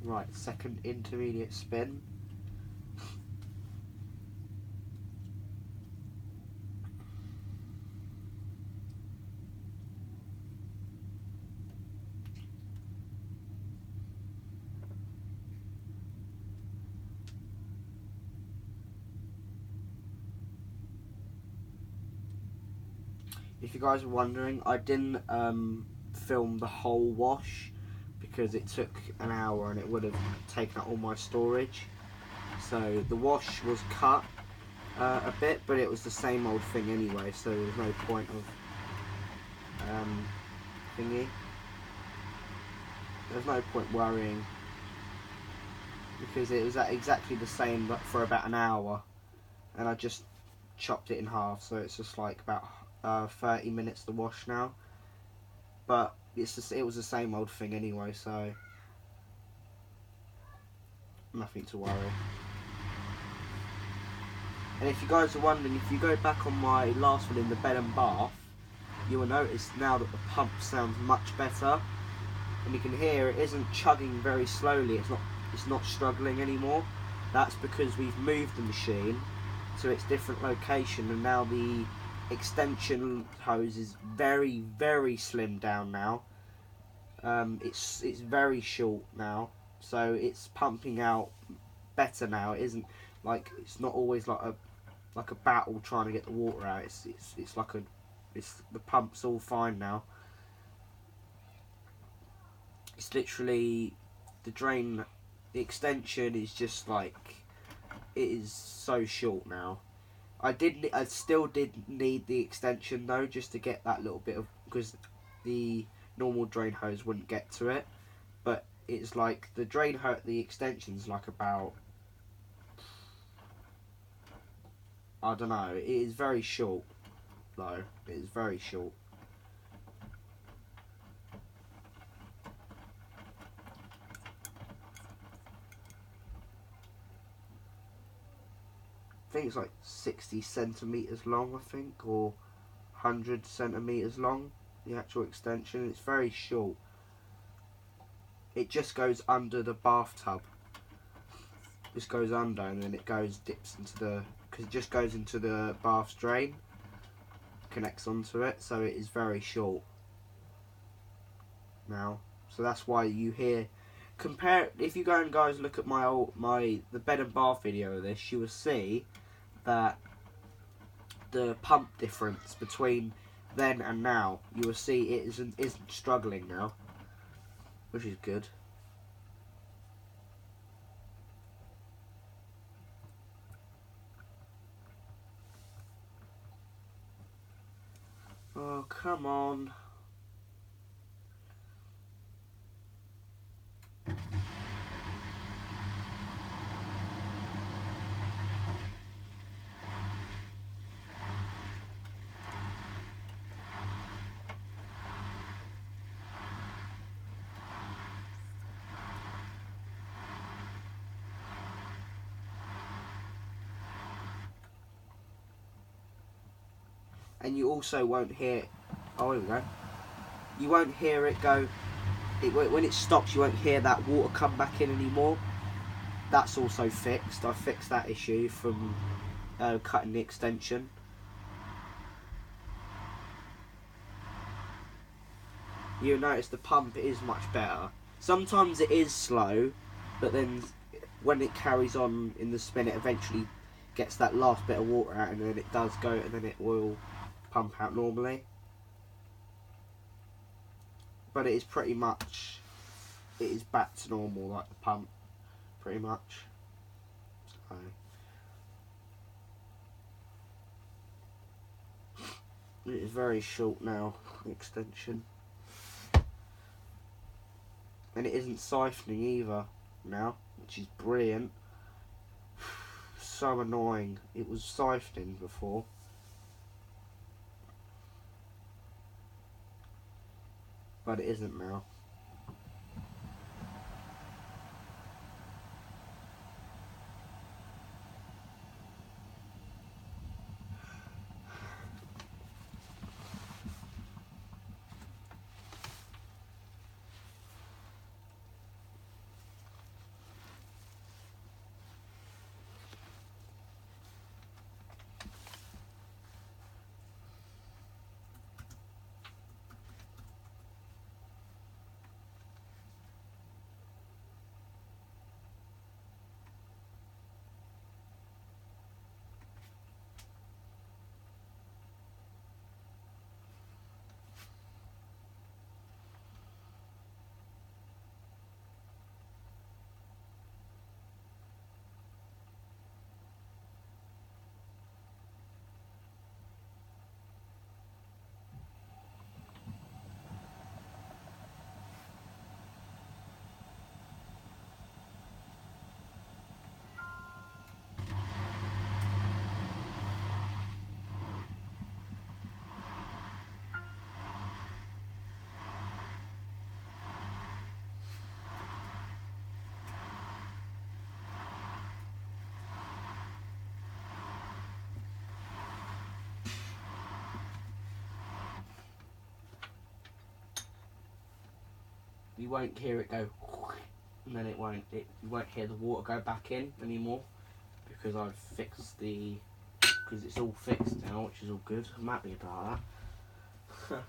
Right, second intermediate spin. If you guys are wondering, I didn't film the whole wash because it took an hour and it would have taken up all my storage. So the wash was cut a bit, but it was the same old thing anyway, so there's no point of thingy. There's no point worrying because it was exactly the same but for about an hour, and I just chopped it in half, so it's just like about 30 minutes to wash now. But it was the same old thing anyway, so nothing to worry. And if you guys are wondering, if you go back on my last one in the bed and bath, you will notice now that the pump sounds much better, and you can hear it isn't chugging very slowly. It's not struggling anymore. That's because we've moved the machine to its different location, and now the extension hose is very, very slimmed down now. It's very short now, so it's pumping out better now. It isn't like, it's not always like a battle trying to get the water out. It's like the pump's all fine now. It's literally the extension is just like, it is so short now. I still did need the extension though, just to get that little bit of, because the normal drain hose wouldn't get to it. But it's like the extension's like about, I don't know, it is very short though. It is very short. I think it's like 60 centimetres long, I think, or 100 centimetres long, the actual extension. It's very short. It just goes under the bathtub. Just goes under, and then it dips into because it just goes into the bath drain, connects onto it, so it is very short now. So that's why you hear, if you go and guys look at the bed and bath video of this, you will see that the pump difference between then and now, you will see it isn't struggling now, which is good. Oh, come on. And you also won't hear, oh, here we go. You won't hear it go, when it stops, you won't hear that water come back in anymore. That's also fixed. I fixed that issue from cutting the extension. You'll notice the pump is much better. Sometimes it is slow, but then when it carries on in the spin, it eventually gets that last bit of water out, and then it does go, and then it will pump out normally. But it is pretty much, it is back to normal, like the pump, pretty much. So it is very short now, the extension. And it isn't siphoning either now, which is brilliant. So annoying. It was siphoning before. But it isn't now. you won't hear it go, and then you won't hear the water go back in anymore, because I've fixed because it's all fixed now, which is all good. I'm happy about that.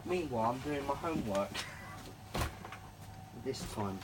Meanwhile, I'm doing my homework this time.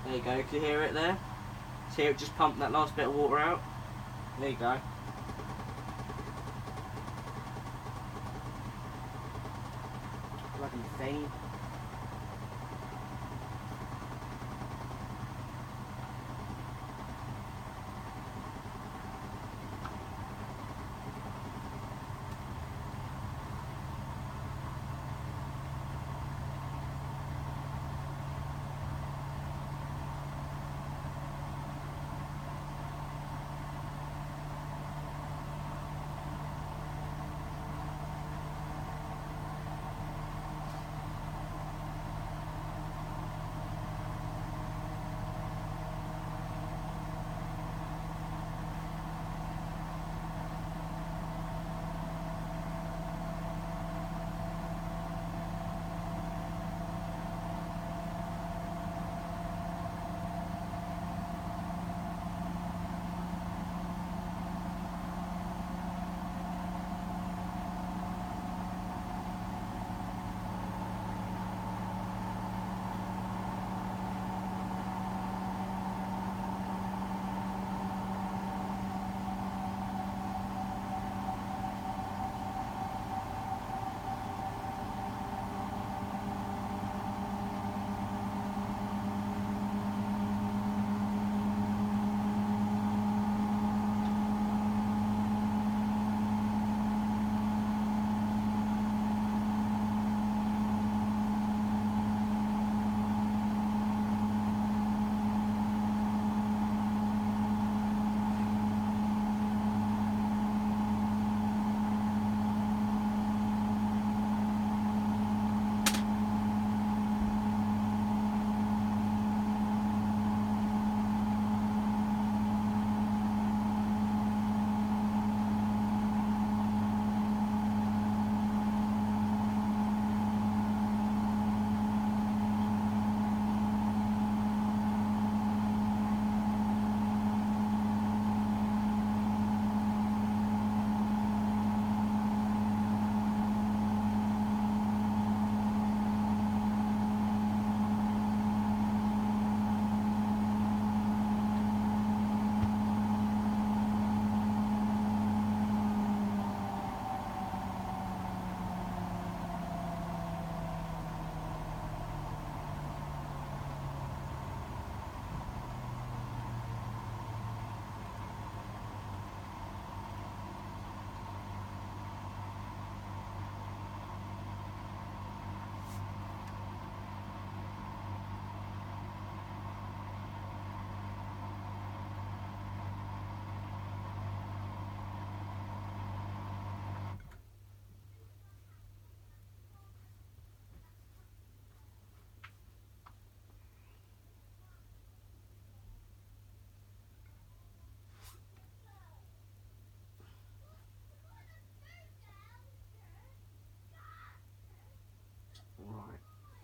There you go, can you hear it there? See it just pumped that last bit of water out? There you go. Bloody thing.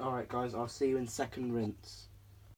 Alright guys, I'll see you in second rinse.